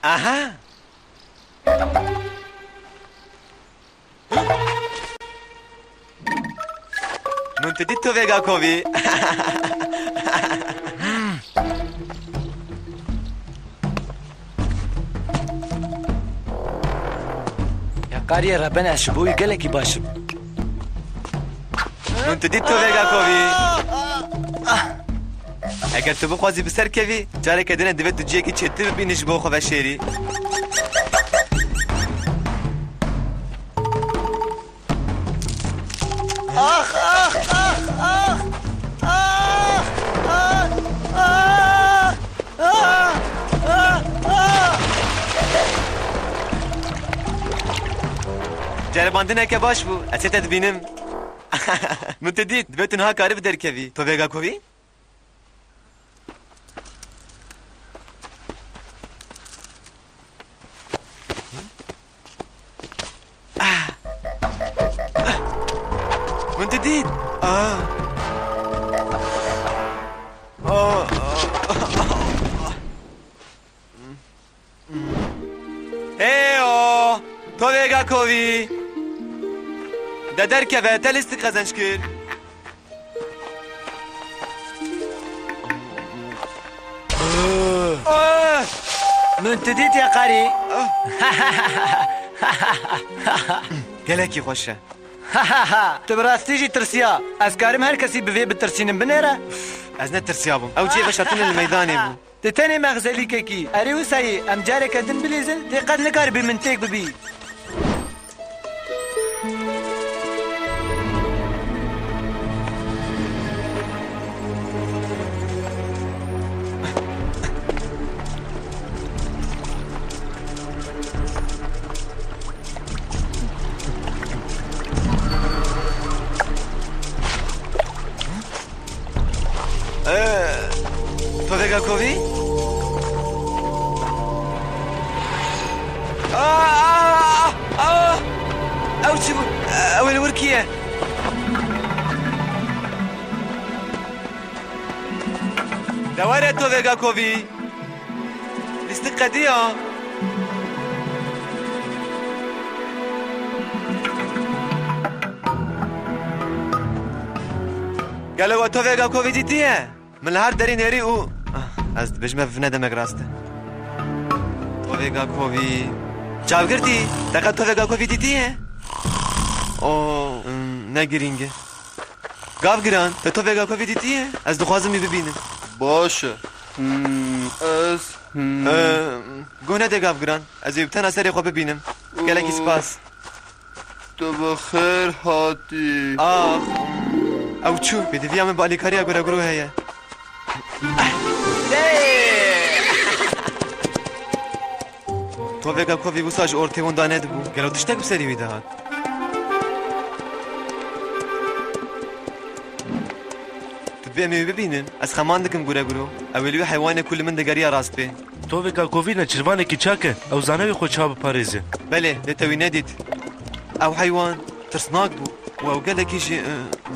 Aha. Non ti detto Vegakovi. Ya qariye Rabbena eşbuyi geleki başım. Non ti detto Vegakovi. اگر تو بخوازی بسر کوی جاره که دینه دوید تو جیه که چطور بینش بو خواه شیری Ah ah ah ah ah ah ah ah ah. جاره باندنه که باش بو اچه بینم من تدید دوید تنها کاری بدر کوی تو Vegakovi؟ وانت ديد ايو تو Vegakovi ده دركبه تلست قزنشكر منتديت يا قاري. گلکی خوشه تو براستيجي ترسيا اسكارم هر كسي بفي بالترسينم بنيرة از نترسيابم او جي بشاتن الميداني بو تتاني مغزلي كيكي اريو ساي ام جارك ادن بليزل دي قد لقار بمنتيك ببي تو Vegakovi؟ او چی بود؟ او الورکیه دواره تو Vegakovi لیست قدی ها قالوا تو Vegakovi دیدیه من هر داري ناري او از بجمع في ندمك راسته تو Vegakovi چاو کردی؟ دقیقا تو Vegakovi دیدیه؟ اوه نگیرینگه گاو گران تو Vegakovi دیدیه؟ از دخوازم ببینم باشه از گونه ده گاو گران از یبتن اثری خواه ببینم گلکی سپاس تو بخیر هاتی او چو بدوی همه با علیکاری اگر گروه هیه تو Vegakovi بوساج ارتیون دانه بو گلو دشتک بسری ویده هات تبیمی ببینن از خمان دکم گرو اولیو حیوان کل من دگریا راست به تو Vegakovi نچروانه کی چاکه او زانوی خود چاب پاریزه بله دتوی ندید او حیوان ترسناک بو و او گلکیش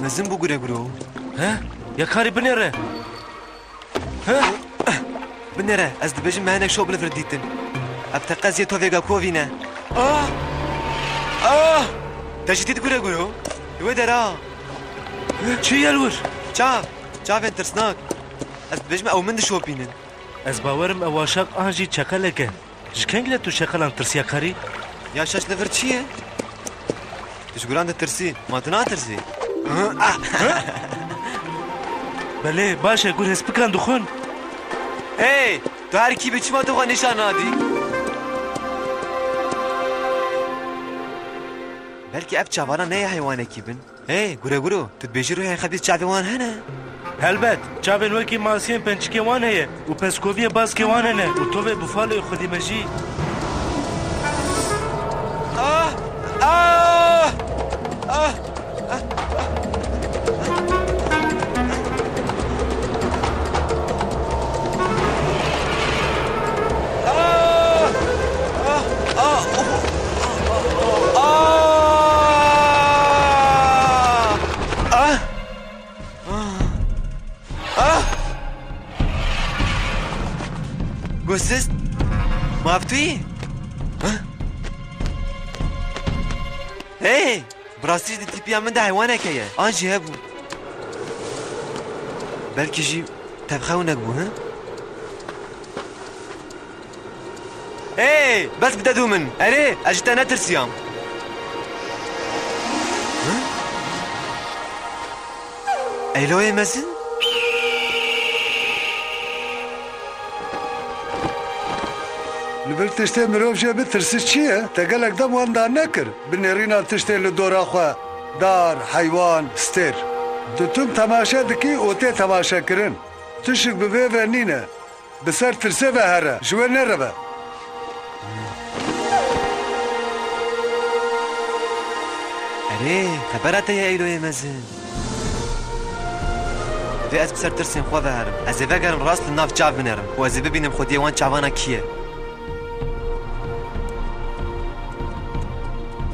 نزم بو گرو ها یا کاری بنیره ها بنره از دبجم مهنك شو بلفرديتن ابتقاز تو Vegakovi نه تجديد گرو ودرا چی یلور چاف ترسناک از دبجم او من شو بینن از باورم اواشاق آنجی چکلکه جکنگله تو شکلان ترسیا کاری یا شاش لفر چیه؟ تشگران ده ترسی ما تنا ترسی بله باشه گور هست بکن دخون ای تو هر کی به چی ما تو نشان نادی؟ بلکه اب چاوانا نه حیوانه کی بن ای گرو تو بیجی روی خبیز چاوان هنه هلبت چاوین وکی ماسین پنچکی وانه و پسکووی باسکی وانه نه و تو به بفال خودی مجی گوسست مافتوی؟ هی براستی دی تیپی من ده حیوانه که یه آنجی هبو بلکه جی تبخه نگبو ها؟ هی بس بده دو من اره اجتا نترسیام ایلوی مزن؟ لبر تشتي مروف جا بترسي چیه؟ تقلق دم وان دار نكر بنرينا تشتي لدورا خوا دار حيوان ستير تتم تماشا دكي اوتي تماشا كرن تشك ببي فانينا بسر ترسي بهرا جوال نربا اره خبرات يا ایلوی مزن في از بسر ترسين خوا بهرم از اوه گرم راست لناف جاب بنرم و از ببینم خودی وان چاوانا کیه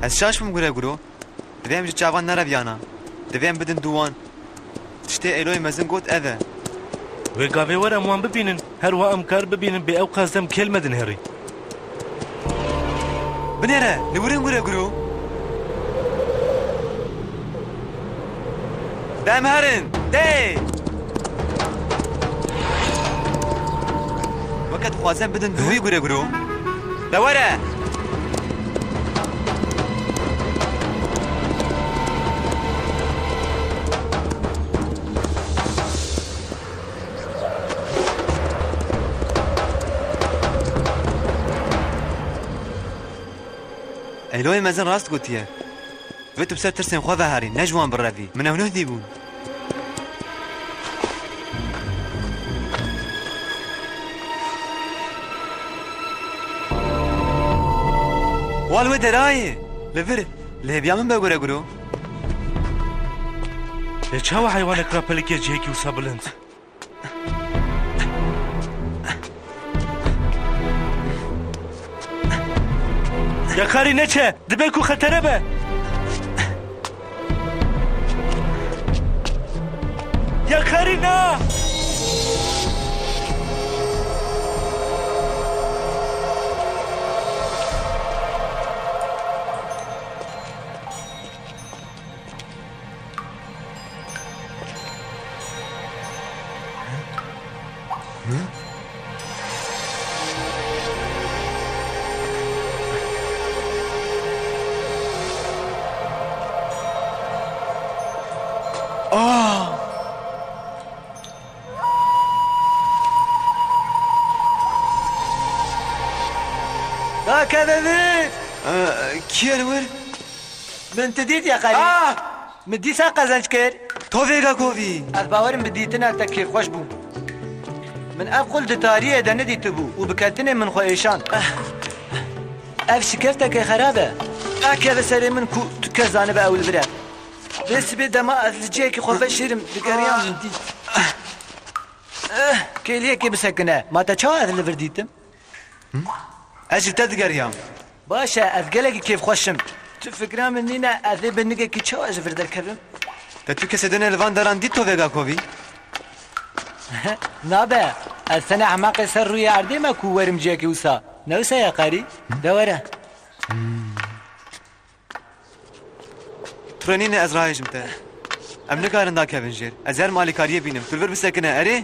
از شاش بم گوره گرو دویم جی چاوان نره بیانا دویم بدن دوان تشتی ایلوی مزن گوت اوه وی گاوی ورم وان ببینن هر وا امکار ببینن بی او قصدم کلمه دن هری بنره نورن گوره گرو دم هرن دی وقت خوازم بدن دوی گوره گرو دوره ایلوی مزن راست گوتیه و تو بسر ترسیم خواه هاری نجوان بروی من اونو دی بون والو درایه لفر لهبیا من بگوره گرو چاوا حیوانک را پلیکی جیکی و سابلند یا کاری نچه دبه کو خطره به یا کاری نه دا كذا کیه نور من تديت يا قريب من دي ساقة زنجكر تو ویگا کووی از باورم بديتنا تكي خوش بو من أقول دتاريه دا ندي تبو وبكتني من خويشان اف شكفتك خرابة كذا سري من كو تكزانه بأول برا بس بدا ما أزلجيك خوفا شيرم بقريان من دي كيليكي بسكنه ما تشاو هذا اللي فرديتم اجل تدقريام باشا أذقلك كيف خوشم تفكرا منينا أذيب النقا كي تشاو أزفر در كرم تو کسی دنه الوان دارن دید تو ویگا کووی نابا السنة حماق سر روی عردي ما كو ورم جاكي وسا نوسا يا قاري دورة ترنین از راهش مته ام نکارن دا کبن جیر از هر مالی کاریه بینم تلور بسکنه اره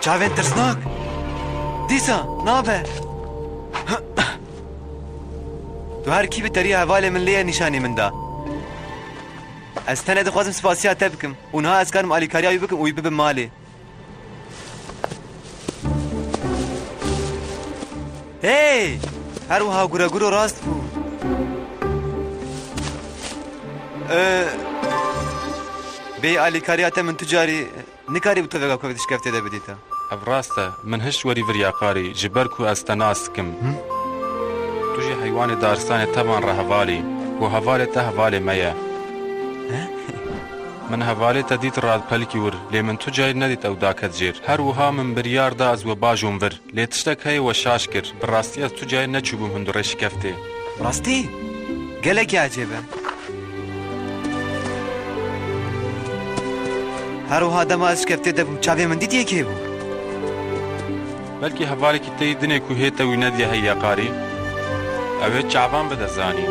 چاوین ترسناک دیسا نابه تو هر کی به تری حواله من لیه نشانی من دا از تنه دخوازم سپاسیات بکم اونها از کارم آلیکاریایی بکم اوی ببم مالی هی هر وها گوره گورو راست بو بی آلیکاریات من تجاری نکاری بتو وگا کوی تشکفته ده بدیتا افراسته من هش وری ورياقاري جبركو استناسكم تجي حيوان دارستان تبان رهوالي وهوالي تهوالي ميا من هوالي تديت راد بلكيور لمن تجاي نديت او داكت جير هر وها من بريار دا از وباجون ور لتشتك هي وشاشكر براستي از تجاي نچوبم هندو رشكفته راستی gelekî acêb e. Her wiha dema ez ji keftê de bûm çavê min dîtiye kê bû? بلکه هەواڵێکی تەی دنێک و هێتە وی نەدیە هەیەقاری ئەوێ چاوان بدەزانی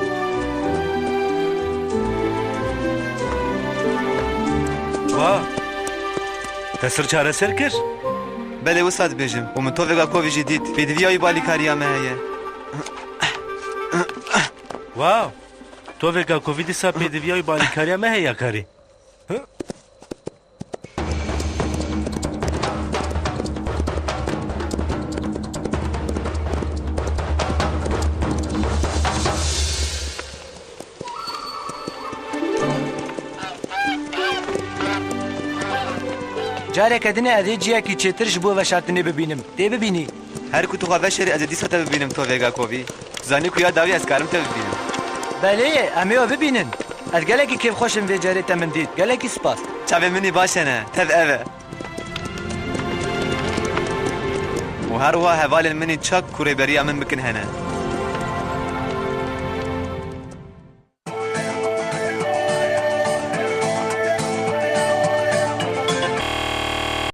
وا تەسر چارەسەر کرد Belê wisa dibêjim û min tovêga kovî jî dît pêdiviya wî balîkariya me heye. واو تۆڤێکا کۆڤید دیسا پێدەڤیاوی بالیکاریا me heye karî Careke dinê ez ê ciyekî çêtir ji bo veşartinê bibînim. Tê bibînî. Her ku tu xwe veşerî ez ê dîsa te bibînim tovêga kovî. Zanî ku ya dawî ez karim te bibînim. Belê em ê ew bibînin. Ez gelekî kêfxweşim vê carê te min dît. Gelekî spas. Çavê minî baş e ne, tev ev e. û her wiha hevalên minî çak kurêberiya min bikin hene.